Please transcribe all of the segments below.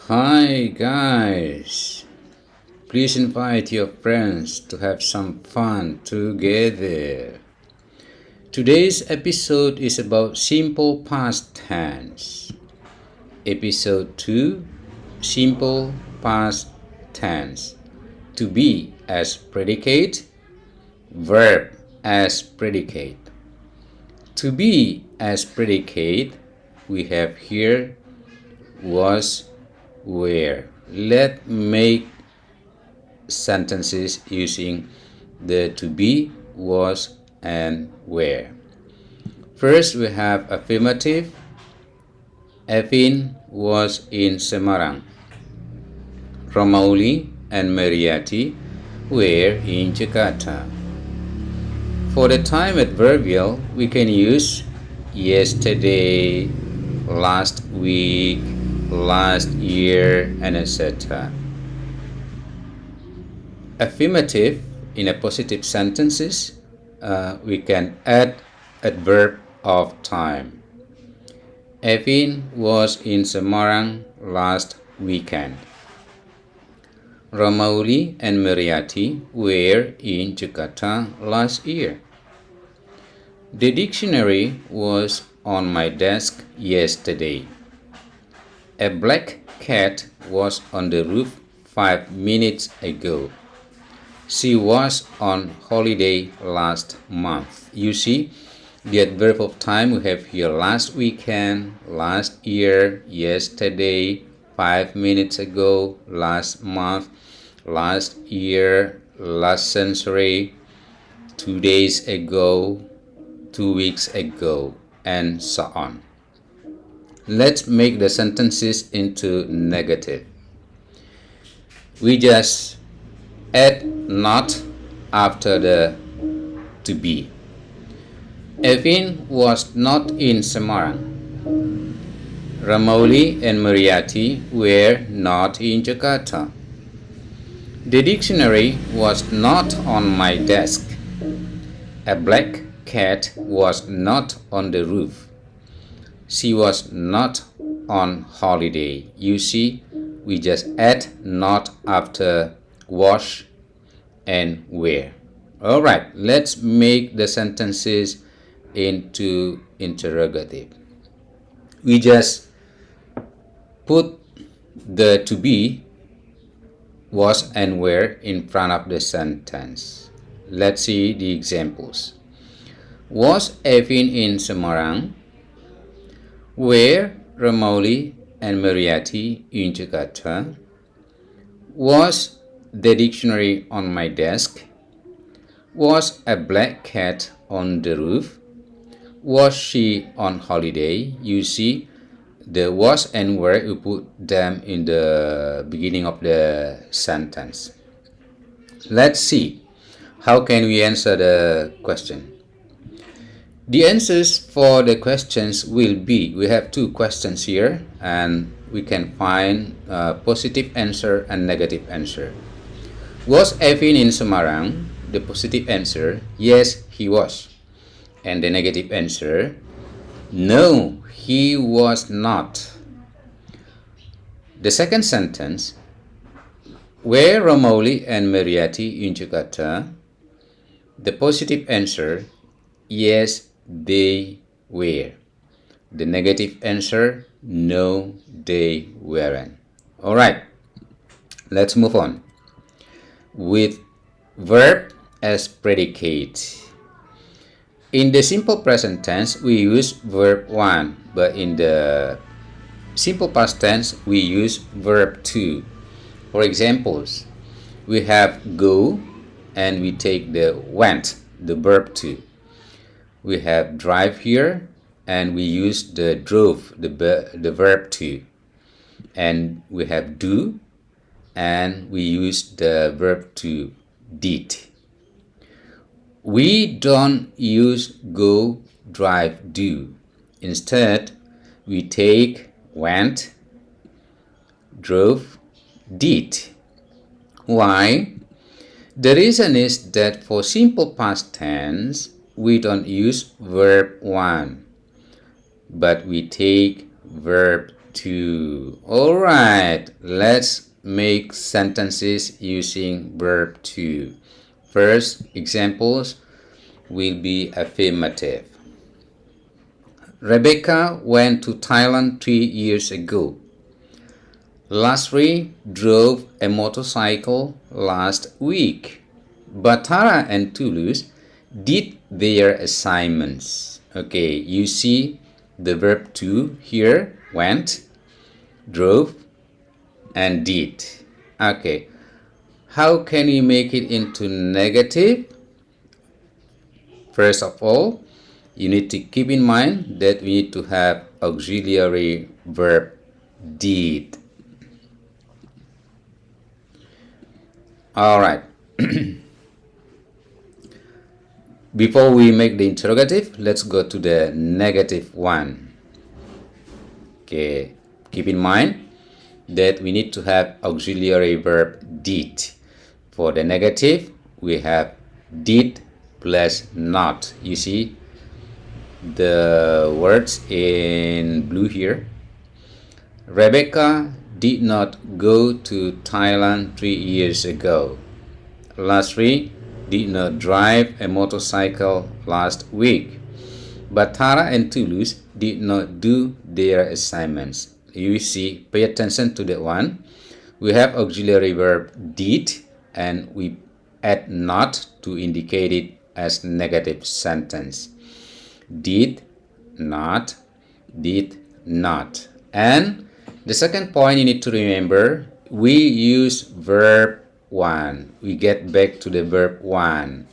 Hi guys, please invite your friends to have some fun together. Today's episode is about simple past tense. Episode 2, simple past tense. To be as predicate, verb as predicate. To be as predicate, we have here was, where. Let's make sentences using the to be, was, and where. First, we have affirmative. Evin was in Semarang. Romauli and Mariati were in Jakarta. For the time adverbial, we can use yesterday, last week, last year, and etc. Affirmative, in a positive sentences, we can add adverb of time. Evin was in Semarang last weekend. Romauli and Mariati were in Jakarta last year. The dictionary was on my desk yesterday. A black cat was on the roof 5 minutes ago. She was on holiday last month. You see, the adverb of time we have here last weekend, last year, yesterday, 5 minutes ago, last month, last year, last century, 2 days ago, 2 weeks ago, and so on. Let's make the sentences into negative. We just add not after the to be. Evin was not in Semarang. Romauli and Mariati were not in Jakarta. The dictionary was not on my desk. A black cat was not on the roof. She was not on holiday. You see, we just add not after was and where. Alright, let's make the sentences into interrogative. We just put the to be, was, and where in front of the sentence. Let's see the examples. Was Evin in Semarang? Were Romauli and Mariati in Jakarta? Was the dictionary on my desk? Was a black cat on the roof? Was she on holiday? You see, the was and were, you put them in the beginning of the sentence. Let's see, how can we answer the question? The answers for the questions will be, we have two questions here, and we can find a positive answer and negative answer. Was Evin in Semarang? The positive answer, yes, he was. And the negative answer, no, he was not. The second sentence, were Romauli and Mariati in Jakarta? The positive answer, yes, they were. The negative answer, no, they weren't. Alright, let's move on. With verb as predicate. In the simple present tense, we use verb 1, but in the simple past tense, we use verb 2. For examples, we have go, and we take the went, the verb 2. We have drive here, and we use the drove, the verb 2. And we have do, and we use the verb 2, did. We don't use go, drive, do. Instead, we take went, drove, did. Why? The reason is that for simple past tense, we don't use verb 1, but we take verb to. Alright, let's make sentences using verb to. First examples will be affirmative. Rebecca went to Thailand 3 years ago. Lasri drove a motorcycle last week. Batara and Toulouse did their assignments. Okay, you see the verb to here, went, drove, and did. Okay, how can you make it into negative? First of all, you need to keep in mind that we need to have auxiliary verb did. Alright. Before we make the interrogative, let's go to the negative one. Okay, keep in mind that we need to have auxiliary verb did. For the negative, we have did plus not. You see the words in blue here. Rebecca did not go to Thailand 3 years ago. Lasri did not drive a motorcycle last week. Batara and Toulouse did not do their assignments. You see, pay attention to that one. We have auxiliary verb did and we add not to indicate it as negative sentence. Did not, did not. And the second point you need to remember, we use verb 1. We get back to the verb 1.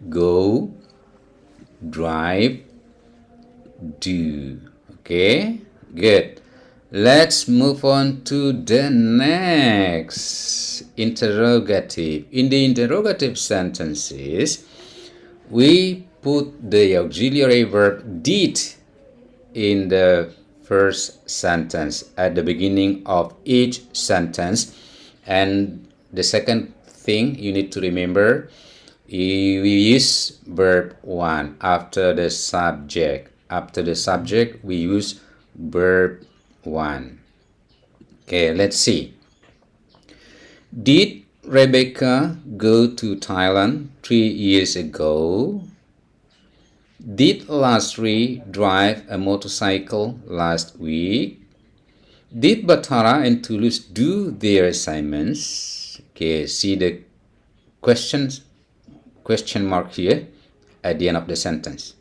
Go, drive, do. Okay, good. Let's move on to the next interrogative. In the interrogative sentences, we put the auxiliary verb did in the first sentence at the beginning of each sentence, and the second thing you need to remember, we use verb 1 after the subject. After the subject, we use verb 1. Okay, let's see. Did Rebecca go to Thailand 3 years ago? Did Lasri drive a motorcycle last week? Did Batara and Toulouse do their assignments? Okay, see the question mark here at the end of the sentence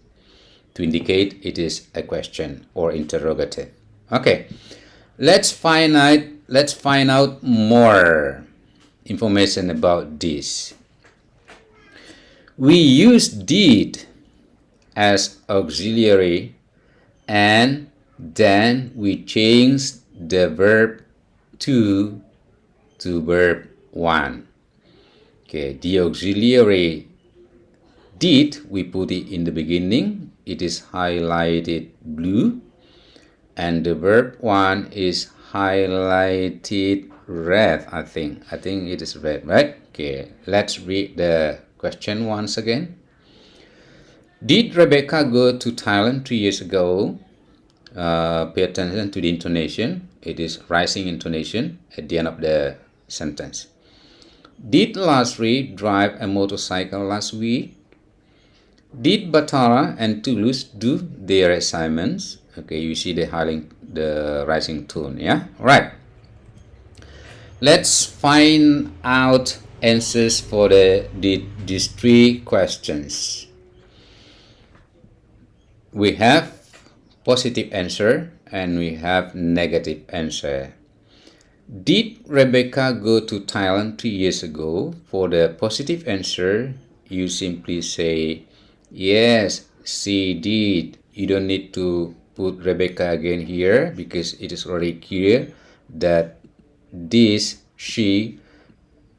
to indicate it is a question or interrogative. Okay, let's find out more information about this. We use did as auxiliary and then we change the verb to verb 1. Okay, the auxiliary did, we put it in the beginning, it is highlighted blue, and the verb 1 is highlighted red. I think it is red, right? Okay, let's read the question once again. Did Rebecca go to Thailand 3 years ago? Pay attention to the intonation. It is rising intonation at the end of the sentence. Did Lasri drive a motorcycle last week? Did Batara and Toulouse do their assignments? Okay, you see the rising tone, yeah? All right. Let's find out answers for these 3 questions. We have positive answer and we have negative answer. Did Rebecca go to Thailand 3 years ago? For the positive answer, you simply say, yes, she did. You don't need to put Rebecca again here because it is already clear that this she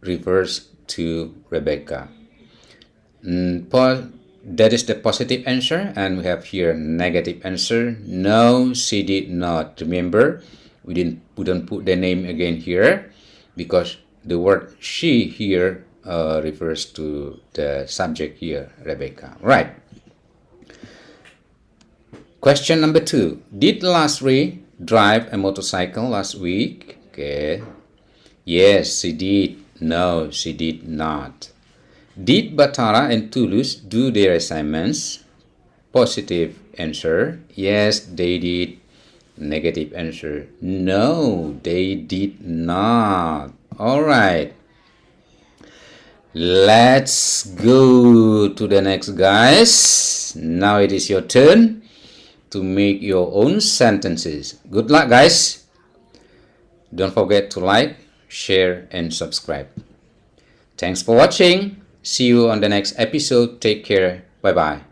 refers to Rebecca. That is the positive answer, and we have here negative answer. No, she did not. Remember, we don't put the name again here because the word she here refers to the subject here, Rebecca. Right. Question number 2. Did Lasri drive a motorcycle last week? Okay. Yes, she did. No, she did not. Did Batara and Toulouse do their assignments? Positive answer. Yes, they did. Negative answer. No, they did not. All right. Let's go to the next, guys. Now it is your turn to make your own sentences. Good luck, guys. Don't forget to like, share, and subscribe. Thanks for watching. See you on the next episode. Take care. Bye-bye.